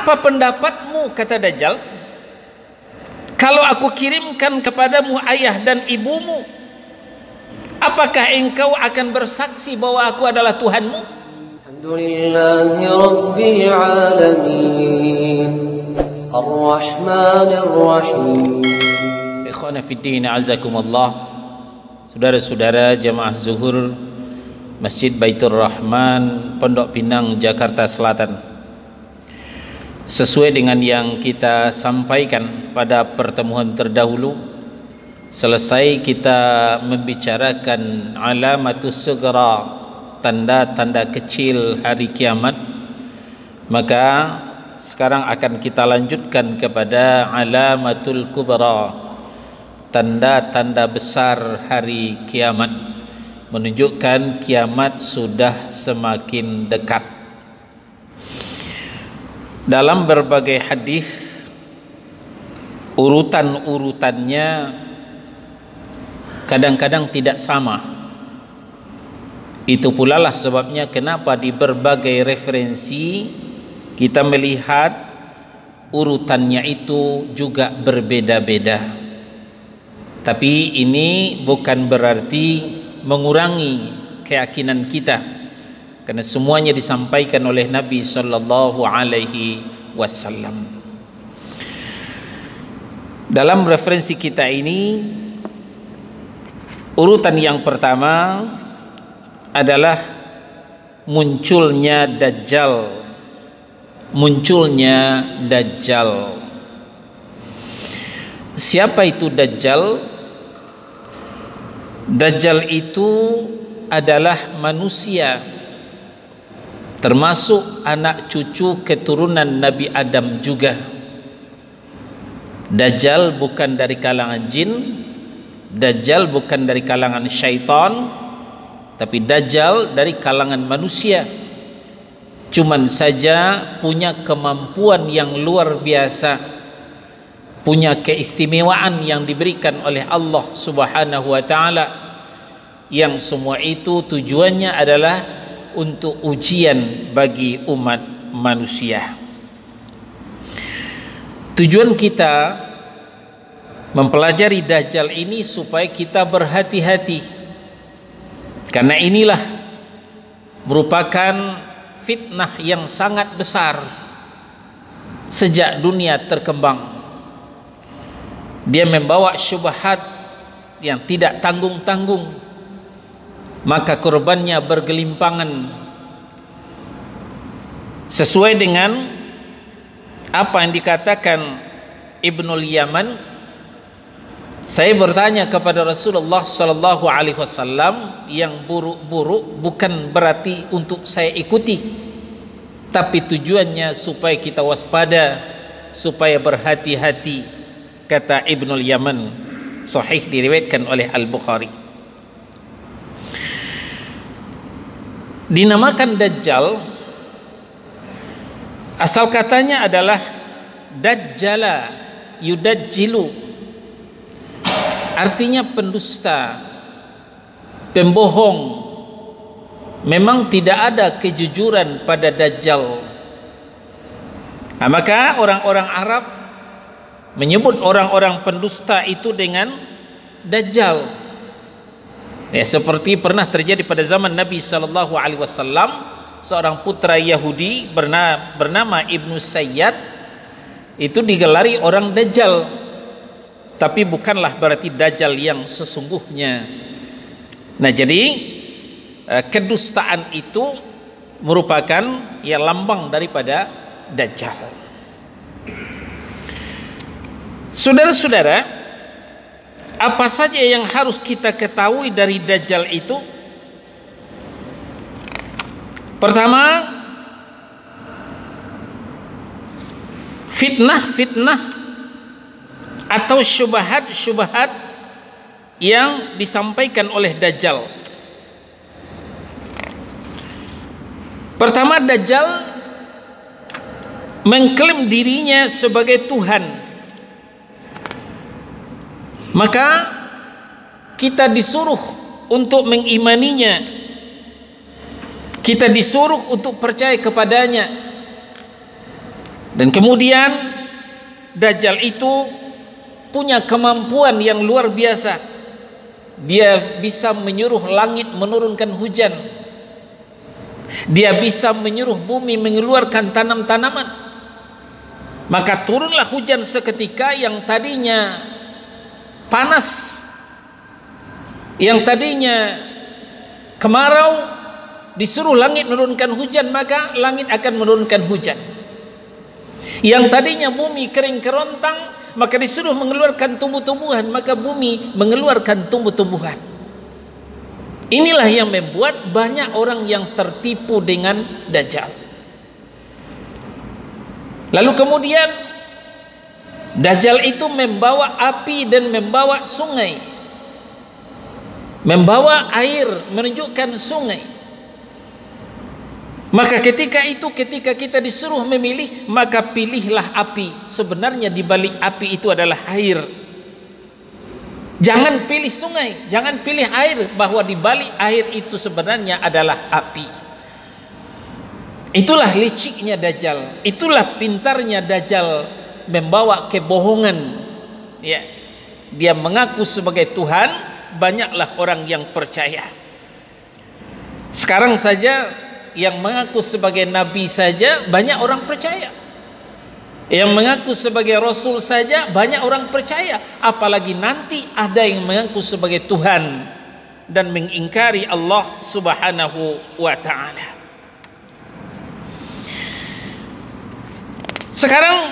Apa pendapatmu, kata Dajjal, kalau aku kirimkan kepadamu ayah dan ibumu, apakah engkau akan bersaksi bahwa aku adalah Tuhanmu? Alhamdulillahi Rabbil Alamin Ar-Rahmanir Rahim. Ikhwana fiddin, azakumullah. Saudara-saudara jemaah zuhur Masjid Baitur Rahman, Pondok Pinang, Jakarta Selatan. Sesuai dengan yang kita sampaikan pada pertemuan terdahulu, selesai kita membicarakan alamatus sughra, tanda-tanda kecil hari kiamat, maka sekarang akan kita lanjutkan kepada alamatul kubra, tanda-tanda besar hari kiamat, menunjukkan kiamat sudah semakin dekat. Dalam berbagai hadis, urutan-urutannya kadang-kadang tidak sama. Itu pula lah sebabnya kenapa di berbagai referensi kita melihat urutannya itu juga berbeda-beda. Tapi ini bukan berarti mengurangi keyakinan kita, karena semuanya disampaikan oleh Nabi sallallahu alaihi wasallam. Dalam referensi kita ini, urutan yang pertama adalah munculnya Dajjal. Munculnya Dajjal. Siapa itu Dajjal? Dajjal itu adalah manusia, termasuk anak cucu keturunan Nabi Adam juga. Dajjal bukan dari kalangan jin, Dajjal bukan dari kalangan syaitan, tapi Dajjal dari kalangan manusia. Cuman saja punya kemampuan yang luar biasa, punya keistimewaan yang diberikan oleh Allah Subhanahu wa taala, yang semua itu tujuannya adalah untuk ujian bagi umat manusia. Tujuan kita mempelajari Dajjal ini supaya kita berhati-hati, karena inilah merupakan fitnah yang sangat besar sejak dunia terkembang. Dia membawa syubhat yang tidak tanggung-tanggung, maka korbannya bergelimpangan. Sesuai dengan apa yang dikatakan Ibnul Yaman, saya bertanya kepada Rasulullah sallallahu alaihi wasallam, yang buruk-buruk bukan berarti untuk saya ikuti, tapi tujuannya supaya kita waspada, supaya berhati-hati, kata Ibnul Yaman. Sahih diriwayatkan oleh Al-Bukhari. Dinamakan Dajjal, asal katanya adalah Dajjala yudajjilu, artinya pendusta, pembohong. Memang tidak ada kejujuran pada Dajjal. Nah, maka orang-orang Arab menyebut orang-orang pendusta itu dengan Dajjal. Ya, seperti pernah terjadi pada zaman Nabi sallallahu alaihi wasallam, seorang putra Yahudi bernama Ibnu Sayyad itu digelari orang Dajjal, tapi bukanlah berarti Dajjal yang sesungguhnya. Nah, jadi kedustaan itu merupakan ya lambang daripada Dajjal. Saudara-saudara, apa saja yang harus kita ketahui dari Dajjal itu? Pertama, fitnah-fitnah atau syubhat-syubhat yang disampaikan oleh Dajjal. Pertama, Dajjal mengklaim dirinya sebagai Tuhan. Maka kita disuruh untuk mengimaninya, kita disuruh untuk percaya kepadanya. Dan kemudian Dajjal itu punya kemampuan yang luar biasa. Dia bisa menyuruh langit menurunkan hujan. Dia bisa menyuruh bumi mengeluarkan tanam-tanaman. Maka turunlah hujan seketika yang tadinya panas, yang tadinya kemarau, disuruh langit menurunkan hujan, maka langit akan menurunkan hujan. Yang tadinya bumi kering kerontang, maka disuruh mengeluarkan tumbuh-tumbuhan, maka bumi mengeluarkan tumbuh-tumbuhan. Inilah yang membuat banyak orang yang tertipu dengan Dajjal. Lalu kemudian Dajjal itu membawa api dan membawa sungai, membawa air, menunjukkan sungai. Maka ketika kita disuruh memilih, maka pilihlah api. Sebenarnya di balik api itu adalah air. Jangan pilih sungai, jangan pilih air, bahwa di balik air itu sebenarnya adalah api. Itulah liciknya Dajjal, itulah pintarnya Dajjal membawa kebohongan. Ya, dia mengaku sebagai Tuhan, banyaklah orang yang percaya. Sekarang saja yang mengaku sebagai nabi saja banyak orang percaya. Yang mengaku sebagai rasul saja banyak orang percaya, apalagi nanti ada yang mengaku sebagai Tuhan dan mengingkari Allah Subhanahu wa taala. Sekarang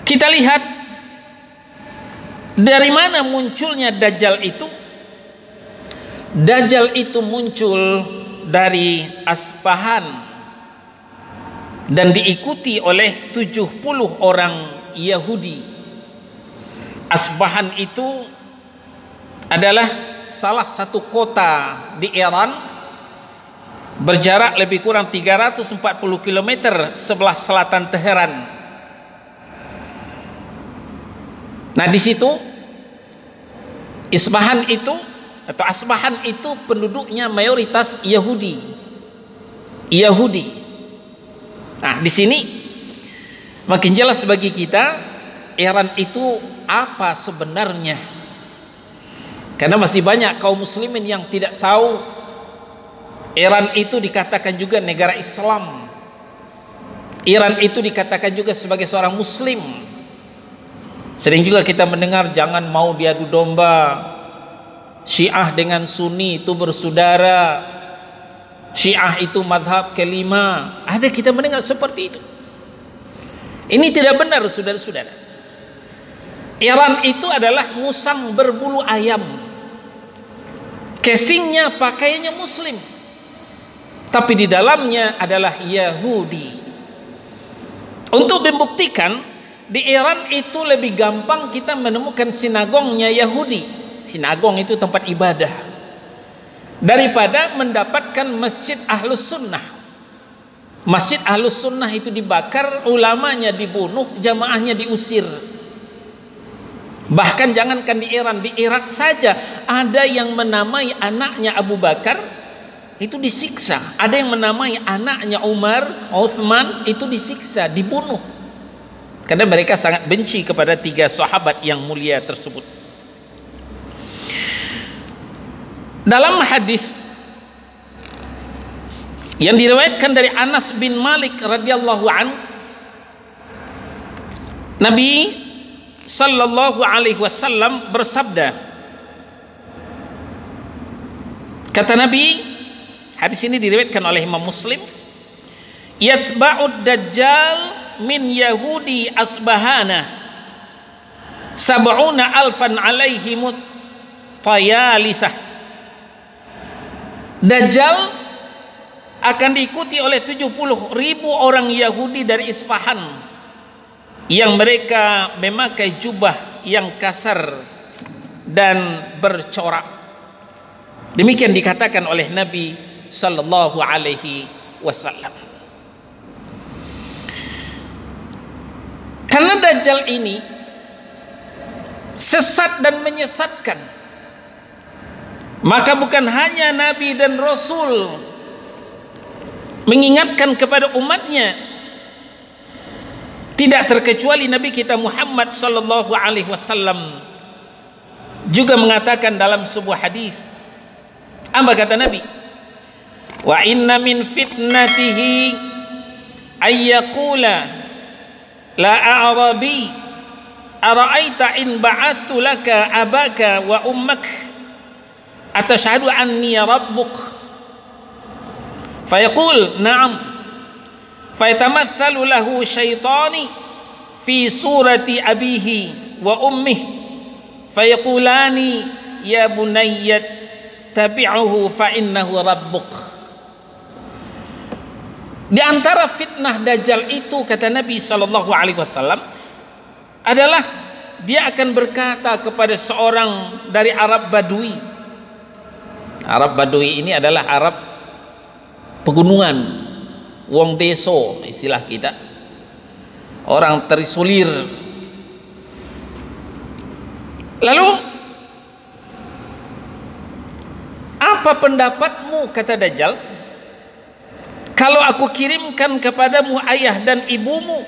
kita lihat dari mana munculnya Dajjal itu. Dajjal itu muncul dari Asbahan dan diikuti oleh 70 orang Yahudi. Asbahan itu adalah salah satu kota di Iran, berjarak lebih kurang 340 km sebelah selatan Teheran. Nah, di situ Asbahan itu penduduknya mayoritas Yahudi. Nah, di sini makin jelas bagi kita Iran itu apa sebenarnya. Karena masih banyak kaum muslimin yang tidak tahu Iran itu dikatakan juga negara Islam. Iran itu dikatakan juga sebagai seorang muslim. Sering juga kita mendengar jangan mau diadu domba, Syiah dengan Sunni itu bersaudara, Syiah itu mazhab kelima. Ada kita mendengar seperti itu. Ini tidak benar, saudara-saudara. Iran itu adalah musang berbulu ayam. Casingnya pakaiannya muslim, tapi di dalamnya adalah Yahudi. Untuk membuktikan, di Iran itu lebih gampang kita menemukan sinagongnya Yahudi. Sinagong itu tempat ibadah, daripada mendapatkan masjid Ahlus Sunnah. Masjid Ahlus Sunnah itu dibakar, ulamanya dibunuh, jamaahnya diusir. Bahkan jangankan di Iran, di Irak saja ada yang menamai anaknya Abu Bakar itu disiksa. Ada yang menamai anaknya Umar, Uthman itu disiksa, dibunuh. Karena mereka sangat benci kepada 3 sahabat yang mulia tersebut. Dalam hadis yang diriwayatkan dari Anas bin Malik radhiyallahu an, Nabi sallallahu alaihi wasallam bersabda, kata Nabi, hadis ini diriwayatkan oleh Imam Muslim, yatba'ud dajjal min Yahudi Asbahana sab'una alfan alaihimut tayalisah. Dajjal akan diikuti oleh 70.000 orang Yahudi dari Isfahan yang mereka memakai jubah yang kasar dan bercorak. Demikian dikatakan oleh Nabi sallallahu alaihi wasallam. Karena Dajjal ini sesat dan menyesatkan, maka bukan hanya Nabi dan Rasul mengingatkan kepada umatnya, Tidak terkecuali Nabi kita Muhammad sallallahu alaihi wasallam juga mengatakan dalam sebuah hadis, apa kata Nabi? Wa inna min fitnatihi ay yaqula la a'rabi ara'aita in ba'attu laka abaka wa ummak atashhadu anni rabbuk fayaqul na'am fayatamathalu lahu syaitani fi surati abihi wa ummih fayaqulani ya bunayyat tabi'uhu fa innahu rabbuk. Di antara fitnah Dajjal itu, kata Nabi sallallahu alaihi wasallam, adalah dia akan berkata kepada seorang dari Arab Badui. Arab Badui ini adalah Arab pegunungan, wong deso istilah kita, orang terisolir. Lalu apa pendapatmu, kata Dajjal, kalau aku kirimkan kepadamu ayah dan ibumu,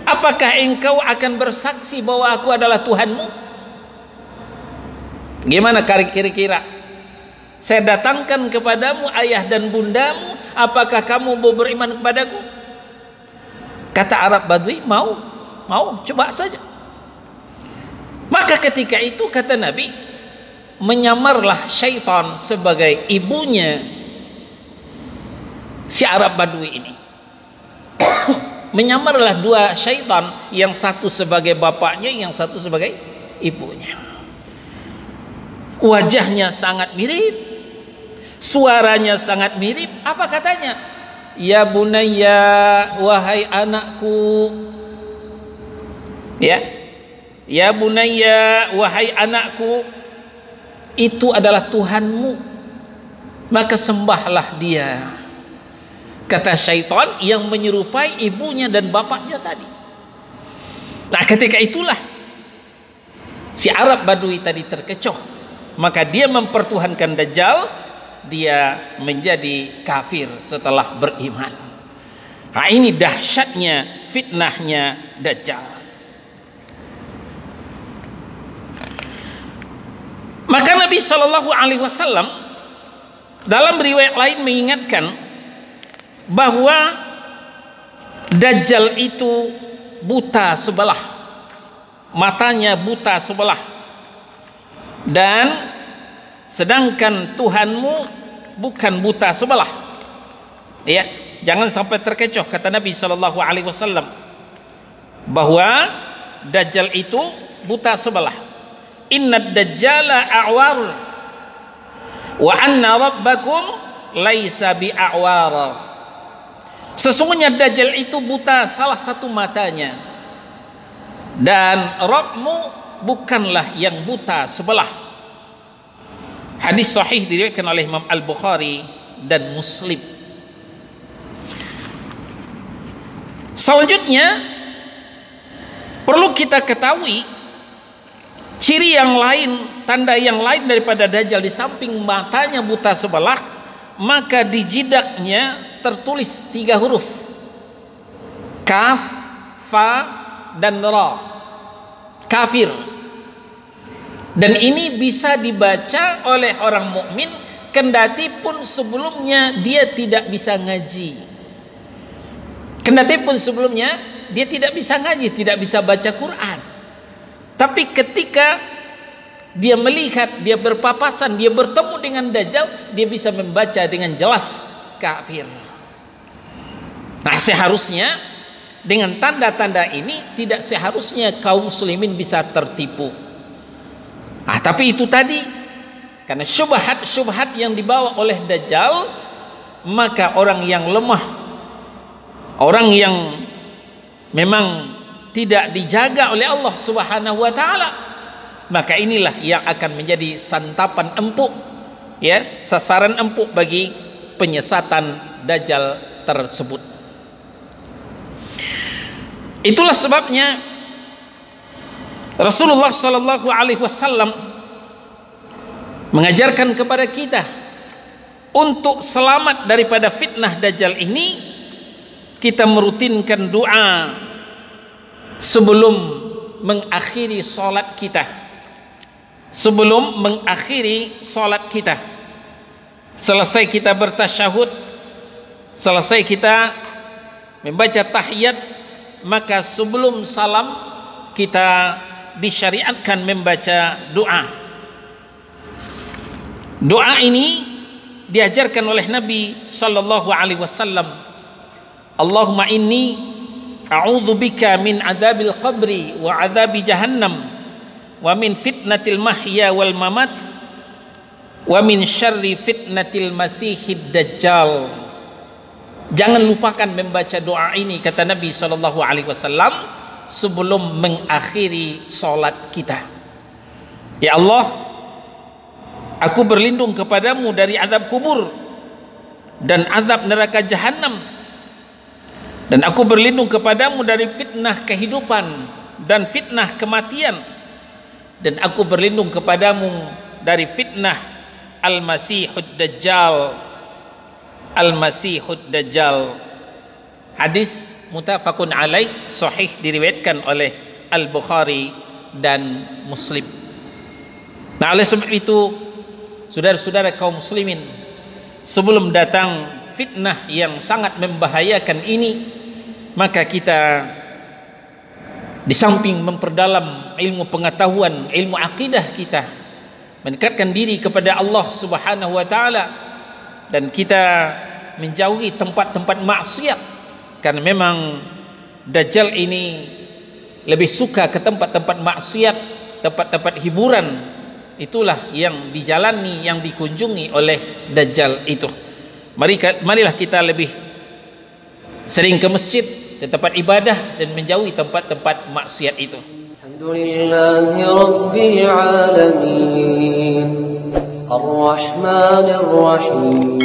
apakah engkau akan bersaksi bahwa aku adalah Tuhanmu? Gimana kira-kira? Saya datangkan kepadamu ayah dan bundamu, apakah kamu mau beriman kepadaku? Kata Arab Badui, mau, coba saja. Maka ketika itu, kata Nabi, menyamarlah syaitan sebagai ibunya si Arab Badui ini. Menyamarlah dua syaitan, yang satu sebagai bapaknya, yang satu sebagai ibunya. Wajahnya sangat mirip, suaranya sangat mirip. Apa katanya? Ya bunayya, wahai anakku. Ya bunayya, wahai anakku, itu adalah Tuhanmu, maka sembahlah dia. Kata syaitan yang menyerupai ibunya dan bapaknya tadi. Nah, ketika itulah si Arab Badui tadi terkecoh. Maka dia mempertuhankan Dajjal, dia menjadi kafir setelah beriman. Nah, ini dahsyatnya fitnahnya Dajjal. Maka Nabi Shallallahu Alaihi Wasallam dalam riwayat lain mengingatkan bahwa Dajjal itu buta sebelah, matanya buta sebelah. Dan sedangkan Tuhanmu bukan buta sebelah. Ya, jangan sampai terkecoh, kata Nabi sallallahu alaihi wasallam, bahwa Dajjal itu buta sebelah. Innad dajjala a'war wa anna rabbakum laisa bi'a'war. Sesungguhnya Dajjal itu buta salah satu matanya, dan Rabbmu bukanlah yang buta sebelah. Hadis sahih diriwayatkan oleh Imam Al-Bukhari dan Muslim. Selanjutnya perlu kita ketahui ciri yang lain, tanda yang lain daripada Dajjal. Di samping matanya buta sebelah, maka di jidaknya tertulis 3 huruf, kaf, fa, dan ra. Kafir. Dan ini bisa dibaca oleh orang mukmin kendati pun sebelumnya dia tidak bisa ngaji. Kendati pun sebelumnya dia tidak bisa ngaji, tidak bisa baca Quran. Tapi ketika dia melihat, dia berpapasan, dia bertemu dengan Dajjal, dia bisa membaca dengan jelas kafir. Nah, seharusnya dengan tanda-tanda ini tidak seharusnya kaum muslimin bisa tertipu. Tapi itu tadi, karena syubhat yang dibawa oleh Dajjal, maka orang yang lemah, orang yang memang tidak dijaga oleh Allah Subhanahu wa taala, maka inilah yang akan menjadi santapan empuk, ya, sasaran empuk bagi penyesatan Dajjal tersebut. Itulah sebabnya Rasulullah Sallallahu Alaihi Wasallam mengajarkan kepada kita untuk selamat daripada fitnah Dajjal ini, kita merutinkan doa sebelum mengakhiri solat kita. Sebelum mengakhiri solat kita, selesai kita bertasyahud, selesai kita membaca tahiyat, maka sebelum salam kita disyariatkan membaca doa. Doa ini diajarkan oleh Nabi sallallahu alaihi wasallam. Allahumma inni a'udzubika min adzabil qabri wa adzabi jahannam wa min fitnatil mahya wal mamat wa min syarri fitnatil masihid dajjal. Jangan lupakan membaca doa ini, kata Nabi sallallahu alaihi wasallam, sebelum mengakhiri solat kita. Ya Allah, aku berlindung kepadamu dari azab kubur dan azab neraka jahanam, dan aku berlindung kepadamu dari fitnah kehidupan dan fitnah kematian, dan aku berlindung kepadamu dari fitnah al-masihud dajjal. Al-masihud dajjal. Hadis muttafaqun alaih, sahih, diriwayatkan oleh Al-Bukhari dan Muslim. Nah, oleh sebab itu, saudara-saudara kaum muslimin, sebelum datang fitnah yang sangat membahayakan ini, maka kita di samping memperdalam ilmu pengetahuan, ilmu akidah kita, mendekatkan diri kepada Allah Subhanahu wa taala, dan kita menjauhi tempat-tempat maksiat, karena memang Dajjal ini lebih suka ke tempat-tempat maksiat, tempat-tempat hiburan. Itulah yang dijalani, yang dikunjungi oleh Dajjal itu. Marilah kita lebih sering ke masjid, ke tempat ibadah, dan menjauhi tempat-tempat maksiat itu. Alhamdulillahi Rabbil Alamin, Ar-Rahmanir Rahim.